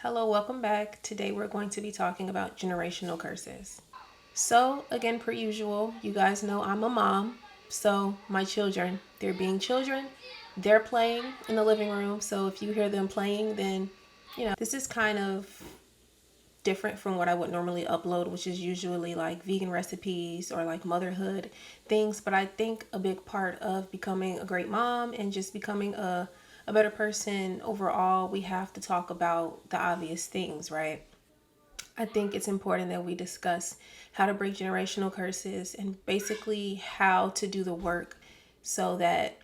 Hello, welcome back. Today we're going to be talking about generational curses. So, again, per usual, you guys know I'm a mom. So, my children, they're being children, they're playing in the living room. So, if you hear them playing, then, this is kind of different from what I would normally upload, which is usually like vegan recipes or like motherhood things. But I think a big part of becoming a great mom and just becoming a better person overall, we have to talk about the obvious things, right? I think it's important that we discuss how to break generational curses and basically how to do the work so that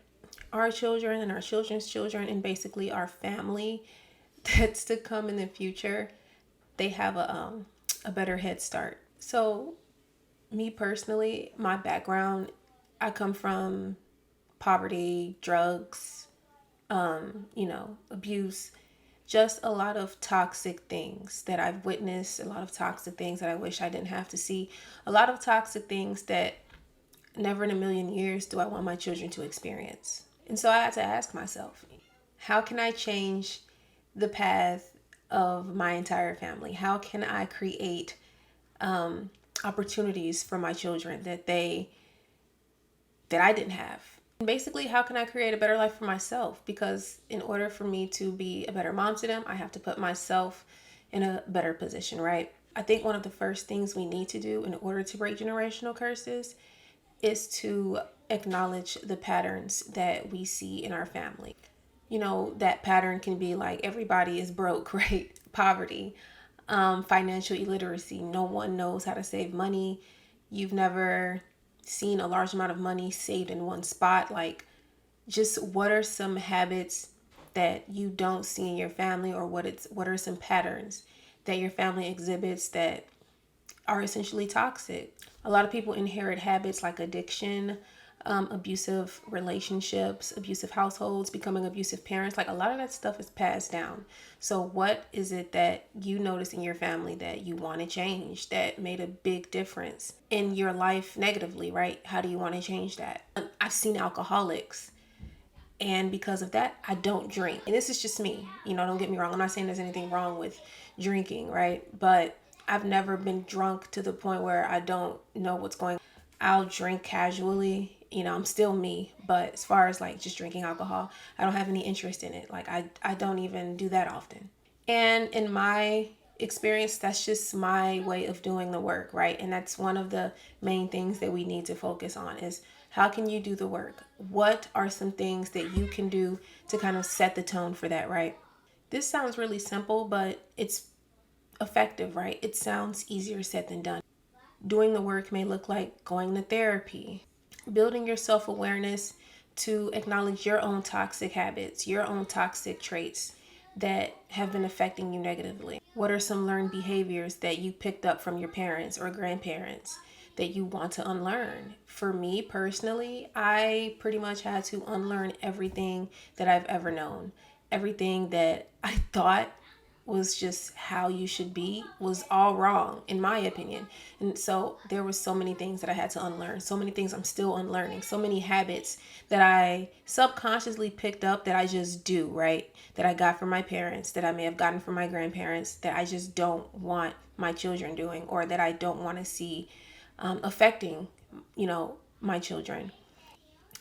our children and our children's children and basically our family that's to come in the future, they have a better head start. So, me personally, my background, I come from poverty, drugs, abuse, just a lot of toxic things that I've witnessed, a lot of toxic things that I wish I didn't have to see, a lot of toxic things that never in a million years do I want my children to experience. And so I had to ask myself, how can I change the path of my entire family? How can I create opportunities for my children that I didn't have? And basically, how can I create a better life for myself? Because in order for me to be a better mom to them, I have to put myself in a better position, right? I think one of the first things we need to do in order to break generational curses is to acknowledge the patterns that we see in our family. That pattern can be like everybody is broke, right? Poverty, financial illiteracy. No one knows how to save money. You've never seen a large amount of money saved in one spot. Like, just what are some habits that you don't see in your family, or what are some patterns that your family exhibits that are essentially toxic? A lot of people inherit habits like addiction, abusive relationships, abusive households, becoming abusive parents. Like, a lot of that stuff is passed down. So what is it that you notice in your family that you want to change, that made a big difference in your life negatively, right? How do you want to change that? I've seen alcoholics, and because of that, I don't drink. And this is just me. Don't get me wrong. I'm not saying there's anything wrong with drinking, right? But I've never been drunk to the point where I don't know what's going on. I'll drink casually. I'm still me. But as far as like just drinking alcohol, I don't have any interest in it. Like, I don't even do that often. And in my experience, that's just my way of doing the work, right? And that's one of the main things that we need to focus on is, how can you do the work? What are some things that you can do to kind of set the tone for that, right? This sounds really simple, but it's effective, right? It sounds easier said than done. Doing the work may look like going to therapy, building your self-awareness to acknowledge your own toxic habits, your own toxic traits that have been affecting you negatively. What are some learned behaviors that you picked up from your parents or grandparents that you want to unlearn? For me personally, I pretty much had to unlearn everything that I've ever known. Everything that I thought was just how you should be was all wrong, in my opinion. And so there was so many things that I had to unlearn, so many things I'm still unlearning, so many habits that I subconsciously picked up that I just do, right? That I got from my parents, that I may have gotten from my grandparents, that I just don't want my children doing, or that I don't want to see affecting, my children.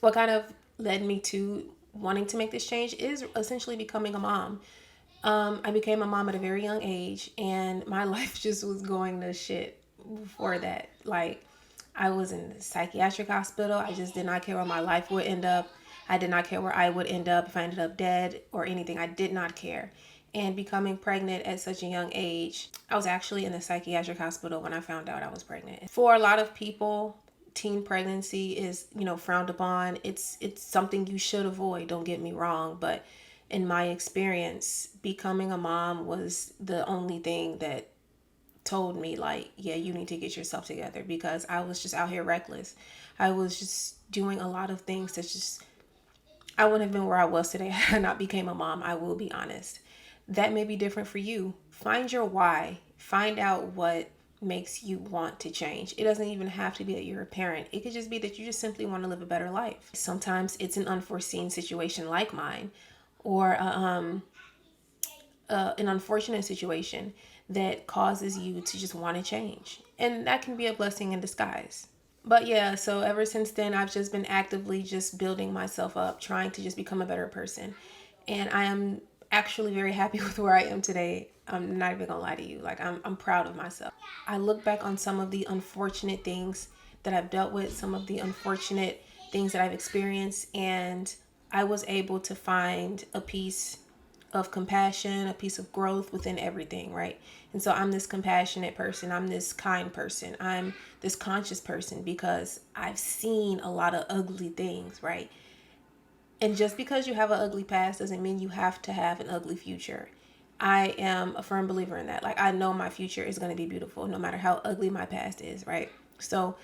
What kind of led me to wanting to make this change is essentially becoming a mom. I became a mom at a very young age, and my life just was going to shit before that. Like, I was in the psychiatric hospital. I just did not care where my life would end up. I did not care where I would end up, if I ended up dead or anything. I did not care. And becoming pregnant at such a young age, I was actually in the psychiatric hospital when I found out I was pregnant. For a lot of people, teen pregnancy is, frowned upon. It's something you should avoid, don't get me wrong, but in my experience, becoming a mom was the only thing that told me, like, yeah, you need to get yourself together, because I was just out here reckless. I was just doing a lot of things that just, I wouldn't have been where I was today had I not became a mom. I will be honest. That may be different for you. Find your why. Find out what makes you want to change. It doesn't even have to be that you're a parent. It could just be that you just simply want to live a better life. Sometimes it's an unforeseen situation like mine, or an unfortunate situation that causes you to just want to change. And that can be a blessing in disguise. But yeah, so ever since then, I've just been actively just building myself up, trying to just become a better person. And I am actually very happy with where I am today. I'm not even gonna lie to you. Like, I'm proud of myself. I look back on some of the unfortunate things that I've dealt with, some of the unfortunate things that I've experienced, and I was able to find a piece of compassion, a piece of growth within everything, right? And so I'm this compassionate person, I'm this kind person, I'm this conscious person because I've seen a lot of ugly things, right? And just because you have an ugly past doesn't mean you have to have an ugly future. I am a firm believer in that. Like, I know my future is going to be beautiful no matter how ugly my past is, right? So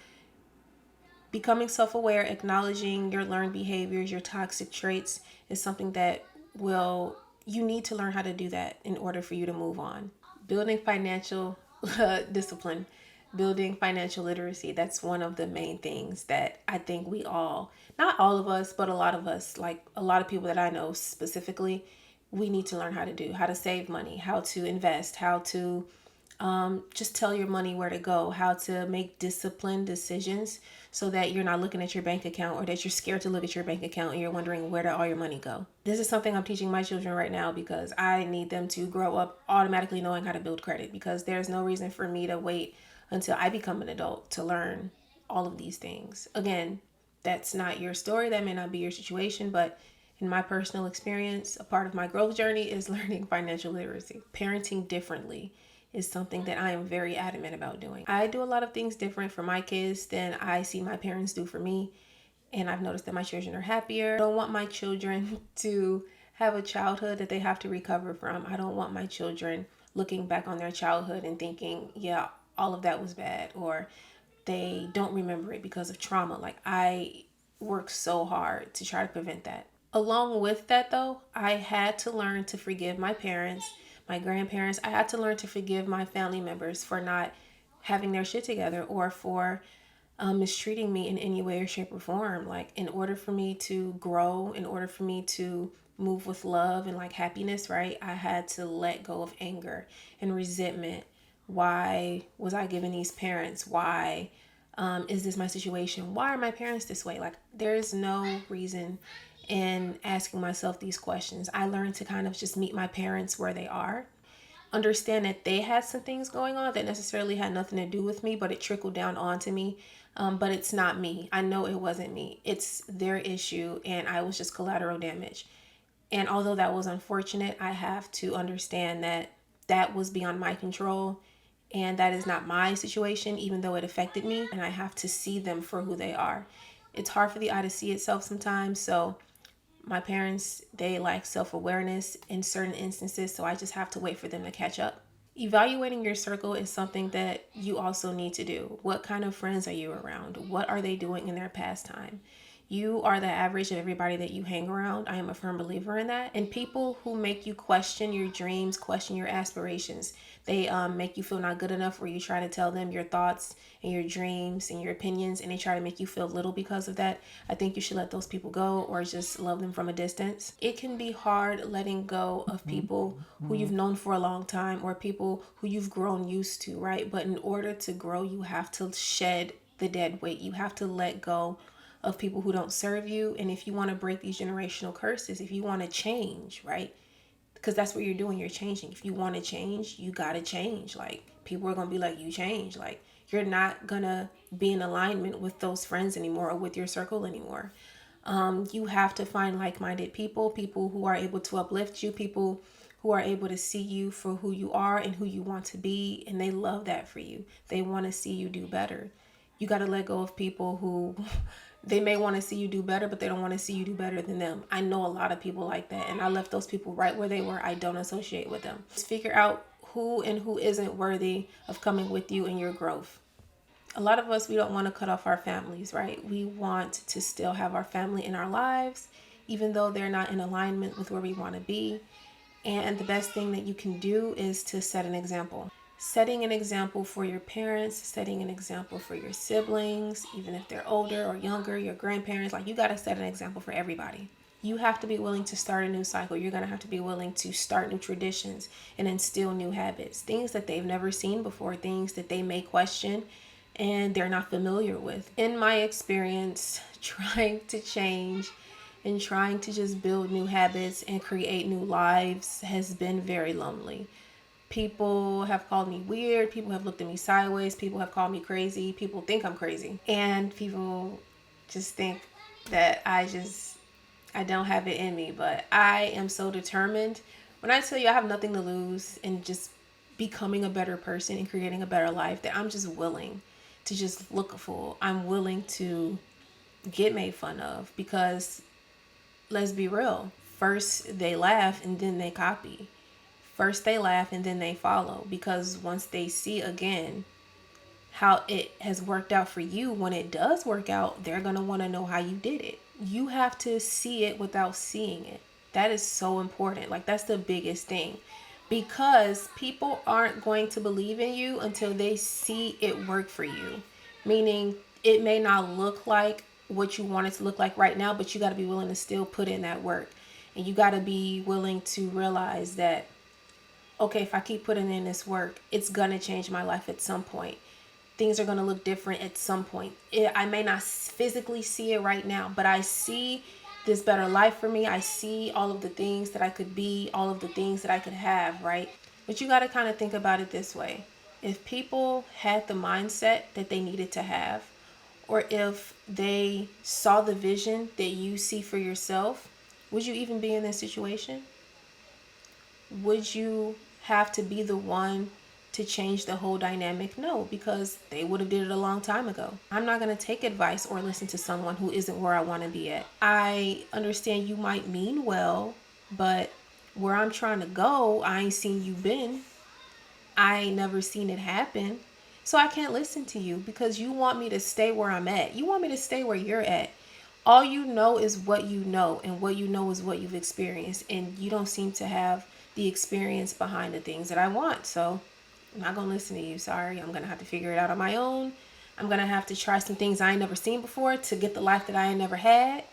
becoming self-aware, acknowledging your learned behaviors, your toxic traits is something that will you need to learn how to do that in order for you to move on. Building financial discipline, building financial literacy, that's one of the main things that I think we all, not all of us, but a lot of us, like a lot of people that I know specifically, we need to learn how to do, how to save money, how to invest, how to just tell your money where to go, how to make disciplined decisions so that you're not looking at your bank account or that you're scared to look at your bank account and you're wondering where did all your money go. This is something I'm teaching my children right now because I need them to grow up automatically knowing how to build credit, because there's no reason for me to wait until I become an adult to learn all of these things. Again, that's not your story, that may not be your situation, but in my personal experience, a part of my growth journey is learning financial literacy. Parenting differently is something that I am very adamant about doing. I do a lot of things different for my kids than I see my parents do for me. And I've noticed that my children are happier. I don't want my children to have a childhood that they have to recover from. I don't want my children looking back on their childhood and thinking, yeah, all of that was bad, or they don't remember it because of trauma. Like, I work so hard to try to prevent that. Along with that, though, I had to learn to forgive my parents, my grandparents. I had to learn to forgive my family members for not having their shit together or for mistreating me in any way or shape or form. Like, in order for me to grow, in order for me to move with love and like happiness, right, I had to let go of anger and resentment. Why was I giving these parents? Why is this my situation? Why are my parents this way? Like, there's no reason in asking myself these questions. I learned to kind of just meet my parents where they are, understand that they had some things going on that necessarily had nothing to do with me, but it trickled down onto me. But it's not me. I know it wasn't me. It's their issue, and I was just collateral damage. And although that was unfortunate, I have to understand that that was beyond my control and that is not my situation, even though it affected me. And I have to see them for who they are. It's hard for the eye to see itself sometimes. So my parents, they lack self-awareness in certain instances. So I just have to wait for them to catch up. Evaluating your circle is something that you also need to do. What kind of friends are you around? What are they doing in their pastime? You are the average of everybody that you hang around. I am a firm believer in that. And people who make you question your dreams, question your aspirations, they make you feel not good enough, where you try to tell them your thoughts and your dreams and your opinions, and they try to make you feel little because of that. I think you should let those people go or just love them from a distance. It can be hard letting go of people who you've known for a long time or people who you've grown used to, right? But in order to grow, you have to shed the dead weight. You have to let go of people who don't serve you. And if you want to break these generational curses, if you want to change, right? Because that's what you're doing, you're changing. If you want to change, you got to change. Like, people are going to be like, you change. Like, you're not going to be in alignment with those friends anymore or with your circle anymore. You have to find like-minded people, people who are able to uplift you, people who are able to see you for who you are and who you want to be. And they love that for you. They want to see you do better. You got to let go of people who they may want to see you do better, but they don't want to see you do better than them. I know a lot of people like that, and I left those people right where they were. I don't associate with them. Just figure out who and who isn't worthy of coming with you in your growth. A lot of us, we don't want to cut off our families, right? We want to still have our family in our lives, even though they're not in alignment with where we want to be. And the best thing that you can do is to set an example. Setting an example for your parents, setting an example for your siblings, even if they're older or younger, your grandparents. Like, you got to set an example for everybody. You have to be willing to start a new cycle. You're going to have to be willing to start new traditions and instill new habits, things that they've never seen before, things that they may question and they're not familiar with. In my experience, trying to change and trying to just build new habits and create new lives has been very lonely. People have called me weird. People have looked at me sideways. People have called me crazy. People think I'm crazy. And people just think that I don't have it in me. But I am so determined. When I tell you I have nothing to lose and just becoming a better person and creating a better life, that I'm just willing to just look a fool. I'm willing to get made fun of because let's be real. First they laugh and then they copy. First they laugh and then they follow, because once they see again how it has worked out for you, when it does work out, they're going to want to know how you did it. You have to see it without seeing it. That is so important. Like, that's the biggest thing, because people aren't going to believe in you until they see it work for you. Meaning, it may not look like what you want it to look like right now, but you got to be willing to still put in that work. And you got to be willing to realize that, okay, if I keep putting in this work, it's going to change my life at some point. Things are going to look different at some point. I may not physically see it right now, but I see this better life for me. I see all of the things that I could be, all of the things that I could have, right? But you got to kind of think about it this way. If people had the mindset that they needed to have, or if they saw the vision that you see for yourself, would you even be in this situation? Would you have to be the one to change the whole dynamic? No, because they would have did it a long time ago. I'm not going to take advice or listen to someone who isn't where I want to be at. I understand you might mean well, but where I'm trying to go, I ain't seen you been. I ain't never seen it happen. So I can't listen to you because you want me to stay where I'm at. You want me to stay where you're at. All you know is what you know, and what you know is what you've experienced, and you don't seem to have the experience behind the things that I want. So I'm not going to listen to you. Sorry. I'm going to have to figure it out on my own. I'm going to have to try some things I ain't never seen before to get the life that I ain't never had.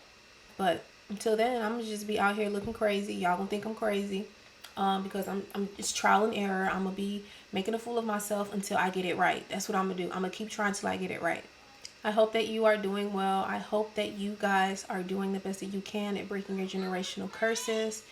But until then, I'm going to just be out here looking crazy. Y'all going to think I'm crazy. Because I'm it's trial and error. I'm going to be making a fool of myself until I get it right. That's what I'm going to do. I'm going to keep trying till I get it right. I hope that you are doing well. I hope that you guys are doing the best that you can at breaking your generational curses.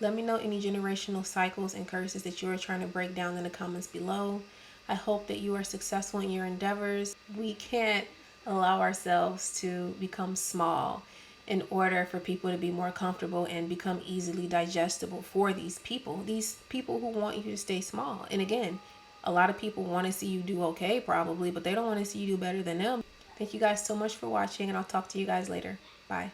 Let me know any generational cycles and curses that you are trying to break down in the comments below. I hope that you are successful in your endeavors. We can't allow ourselves to become small in order for people to be more comfortable and become easily digestible for these people who want you to stay small. And again, a lot of people want to see you do okay probably, but they don't want to see you do better than them. Thank you guys so much for watching, and I'll talk to you guys later. Bye.